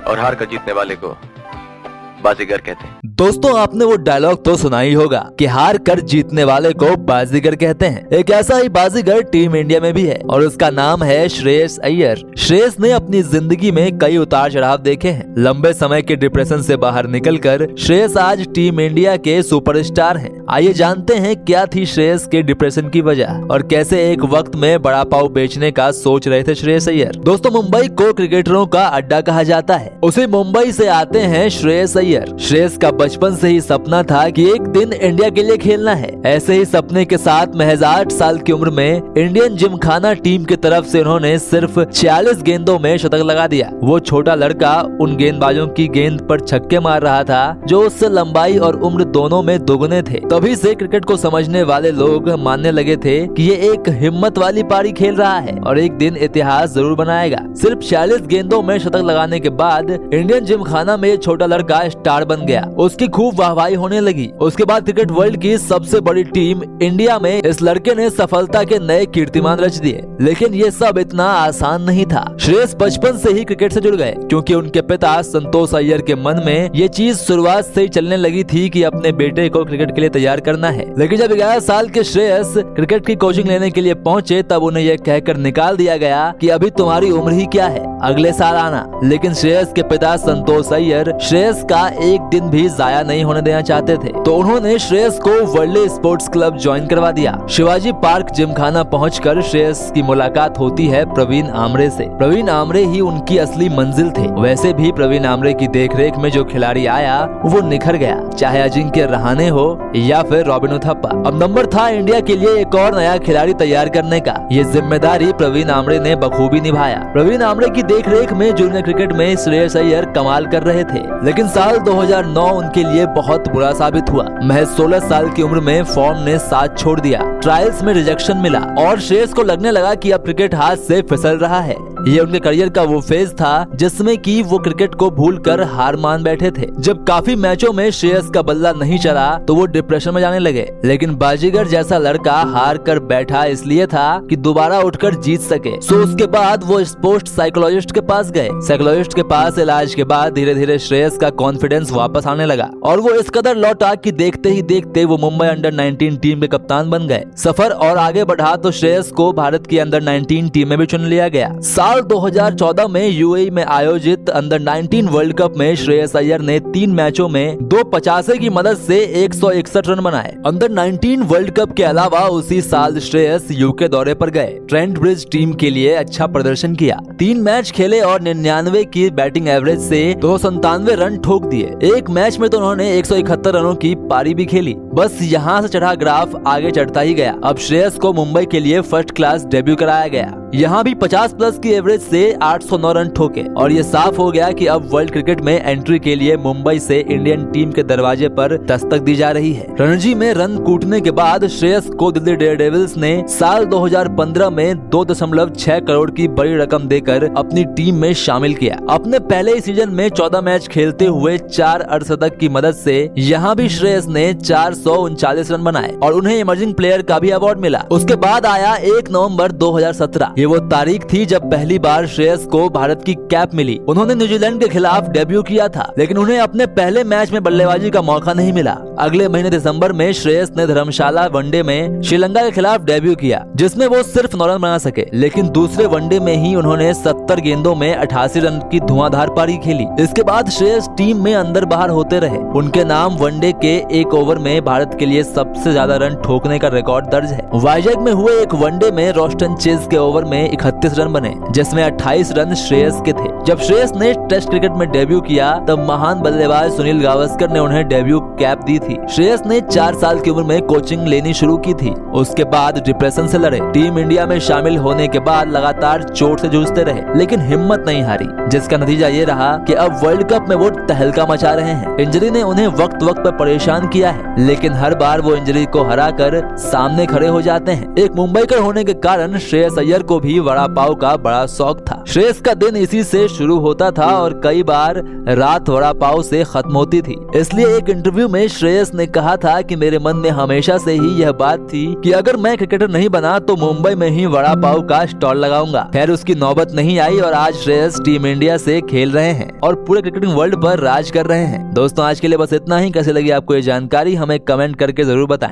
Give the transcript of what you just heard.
और हार कर जीतने वाले को बाजीगर कहते हैं। दोस्तों, आपने वो डायलॉग तो सुना ही होगा कि हार कर जीतने वाले को बाजीगर कहते हैं। एक ऐसा ही बाजीगर टीम इंडिया में भी है और उसका नाम है श्रेयस अय्यर। श्रेयस ने अपनी जिंदगी में कई उतार चढ़ाव देखे हैं। लंबे समय के डिप्रेशन से बाहर निकलकर श्रेयस आज टीम इंडिया के सुपरस्टार हैं। आइए जानते हैं क्या थी श्रेयस के डिप्रेशन की वजह और कैसे एक वक्त में बड़ा पाव बेचने का सोच रहे थे श्रेयस अय्यर। दोस्तों, मुंबई को क्रिकेटरों का अड्डा कहा जाता है। उसी मुंबई से आते हैं श्रेयस अय्यर। श्रेयस का बचपन से ही सपना था कि एक दिन इंडिया के लिए खेलना है। ऐसे ही सपने के साथ महज 8 साल की उम्र में इंडियन जिमखाना टीम की तरफ से उन्होंने सिर्फ 46 गेंदों में शतक लगा दिया। वो छोटा लड़का उन गेंदबाजों की गेंद पर छक्के मार रहा था जो उससे लंबाई और उम्र दोनों में दोगुने थे। तभी से क्रिकेट को समझने वाले लोग मानने लगे थे कि ये एक हिम्मत वाली पारी खेल रहा है और एक दिन इतिहास जरूर बनाएगा। सिर्फ 46 गेंदों में शतक लगाने के बाद इंडियन जिमखाना में ये छोटा लड़का स्टार बन गया। उसकी खूब वाहवाही होने लगी। उसके बाद क्रिकेट वर्ल्ड की सबसे बड़ी टीम इंडिया में इस लड़के ने सफलता के नए कीर्तिमान रच दिए। लेकिन ये सब इतना आसान नहीं था। श्रेयस बचपन से ही क्रिकेट से जुड़ गए क्योंकि उनके पिता संतोष अय्यर के मन में ये चीज शुरुआत से ही चलने लगी थी कि अपने बेटे को क्रिकेट के लिए तैयार करना है। लेकिन जब 11 साल के श्रेयस क्रिकेट की कोचिंग लेने के लिए पहुंचे तब उन्हें यह कहकर निकाल दिया गया कि अभी तुम्हारी उम्र ही क्या है, अगले साल आना। लेकिन श्रेयस के पिता संतोष अय्यर श्रेयस का एक दिन भी जाया नहीं होने देना चाहते थे, तो उन्होंने श्रेयस को वर्ली स्पोर्ट्स क्लब ज्वाइन करवा दिया। शिवाजी पार्क जिमखाना पहुंचकर श्रेयस की मुलाकात होती है प्रवीण आमरे से। प्रवीण आमरे ही उनकी असली मंजिल थे। वैसे भी प्रवीण आमरे की देखरेख में जो खिलाड़ी आया वो निखर गया, चाहे अजिंक्य रहाणे हो या फिर रॉबिन उथप्पा। अब नंबर था इंडिया के लिए एक और नया खिलाड़ी तैयार करने का। ये जिम्मेदारी प्रवीण आमरे ने बखूबी निभाया। प्रवीण आमरे की देखरेख में जूनियर क्रिकेट में श्रेयस अय्यर कमाल कर रहे थे। लेकिन साल 2009 उनके लिए बहुत बुरा साबित हुआ। महज 16 साल की उम्र में फॉर्म ने साथ छोड़ दिया। ट्रायल्स में रिजेक्शन मिला और श्रेयस को लगने लगा कि अब क्रिकेट हाथ से फिसल रहा है। ये उनके करियर का वो फेज था जिसमें कि वो क्रिकेट को भूलकर हार मान बैठे थे। जब काफी मैचों में श्रेयस का बल्ला नहीं चला तो वो डिप्रेशन में जाने लगे। लेकिन बाजीगर जैसा लड़का हार कर बैठा इसलिए था कि दोबारा उठकर जीत सके। सो उसके बाद वो स्पोर्ट्स साइकोलॉजिस्ट के पास गए। साइकोलॉजिस्ट के पास इलाज के बाद धीरे धीरे श्रेयस का कॉन्फिडेंस वापस आने लगा और वो इस कदर लौटा कि देखते ही देखते वो मुंबई अंडर 19 टीम के कप्तान बन गए। सफर और आगे बढ़ा तो श्रेयस को भारत की अंडर 19 टीम में भी चुन लिया गया। साल 2014 में यूएई में आयोजित अंडर 19 वर्ल्ड कप में श्रेयस अय्यर ने 3 मैचों में 2 की मदद से 161 रन बनाए। अंडर 19 वर्ल्ड कप के अलावा उसी साल श्रेयस यूके दौरे पर गए। ट्रेंट ब्रिज टीम के लिए अच्छा प्रदर्शन किया। 3 मैच खेले और 99 की बैटिंग एवरेज से 297 रन ठोक दिए। एक मैच में तो उन्होंने 171 रनों की पारी भी खेली। बस यहाँ से चढ़ा ग्राफ आगे चढ़ता ही गया। अब श्रेयस को मुंबई के लिए फर्स्ट क्लास डेब्यू कराया गया। यहाँ भी 50+ की एवरेज से 809 रन ठोके और ये साफ हो गया कि अब वर्ल्ड क्रिकेट में एंट्री के लिए मुंबई से इंडियन टीम के दरवाजे पर दस्तक दी जा रही है। रणजी में रन कूटने के बाद श्रेयस को दिल्ली डेयरडेविल्स ने साल 2015 में 2.6 करोड़ की बड़ी रकम देकर अपनी टीम में शामिल किया। अपने पहले ही सीजन में 14 मैच खेलते हुए 4 अर्धशतक की मदद से यहाँ भी श्रेयस ने 439 रन बनाए और उन्हें इमर्जिंग प्लेयर का भी अवार्ड मिला। उसके बाद आया 1 नवंबर 2017। ये वो तारीख थी जब पहली बार श्रेयस को भारत की कैप मिली। उन्होंने न्यूजीलैंड के खिलाफ डेब्यू किया था लेकिन उन्हें अपने पहले मैच में बल्लेबाजी का मौका नहीं मिला। अगले महीने दिसंबर में श्रेयस ने धर्मशाला वनडे में श्रीलंका के खिलाफ डेब्यू किया जिसमें वो सिर्फ 9 रन बना सके। लेकिन दूसरे वनडे में ही उन्होंने 70 गेंदों में 88 रन की धुआंधार पारी खेली। इसके बाद श्रेयस टीम में अंदर बाहर होते रहे। उनके नाम वनडे के एक ओवर में भारत के लिए सबसे ज्यादा रन ठोकने का रिकॉर्ड दर्ज है। वाइजैक में हुए एक वनडे में रोस्टन चेज के ओवर में 31 रन बने जिसमें 28 रन श्रेयस के थे। जब श्रेयस ने टेस्ट क्रिकेट में डेब्यू किया तब महान बल्लेबाज सुनील गावस्कर ने उन्हें डेब्यू कैप दी थी। श्रेयस ने 4 साल की उम्र में कोचिंग लेनी शुरू की थी। उसके बाद डिप्रेशन से लड़े। टीम इंडिया में शामिल होने के बाद लगातार चोट से जूझते रहे लेकिन हिम्मत नहीं हारी, जिसका नतीजा ये रहा कि अब वर्ल्ड कप में वो तहलका मचा रहे हैं। इंजरी ने उन्हें वक्त वक्त पर परेशान किया है लेकिन लेकिन हर बार वो इंजरी को हराकर सामने खड़े हो जाते हैं। एक मुंबईकर होने के कारण श्रेयस अय्यर को भी वड़ा पाव का बड़ा शौक था। श्रेयस का दिन इसी से शुरू होता था और कई बार रात वड़ा पाव से खत्म होती थी। इसलिए एक इंटरव्यू में श्रेयस ने कहा था कि मेरे मन में हमेशा से ही यह बात थी कि अगर मैं क्रिकेटर नहीं बना तो मुंबई में ही वड़ा पाव का स्टॉल लगाऊंगा। खैर उसकी नौबत नहीं आई और आज श्रेयस टीम इंडिया से खेल रहे हैं और पूरे क्रिकेटिंग वर्ल्ड पर राज कर रहे हैं। दोस्तों आज के लिए बस इतना ही। कैसे लगी आपको ये जानकारी हमें कमेंट करके जरूर बताएं।